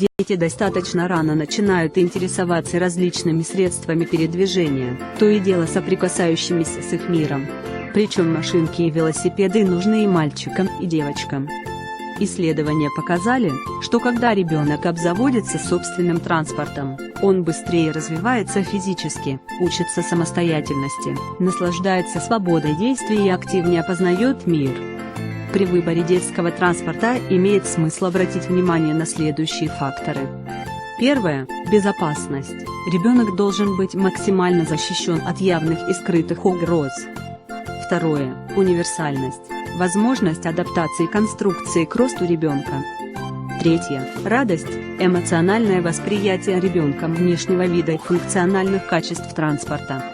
Дети достаточно рано начинают интересоваться различными средствами передвижения, то и дело соприкасающимися с их миром. Причем машинки и велосипеды нужны и мальчикам, и девочкам. Исследования показали, что когда ребенок обзаводится собственным транспортом, он быстрее развивается физически, учится самостоятельности, наслаждается свободой действий и активнее познает мир. При выборе детского транспорта имеет смысл обратить внимание на следующие факторы. Первое – безопасность. Ребенок должен быть максимально защищен от явных и скрытых угроз. Второе – универсальность. Возможность адаптации конструкции к росту ребенка. Третье – радость, эмоциональное восприятие ребенком внешнего вида и функциональных качеств транспорта.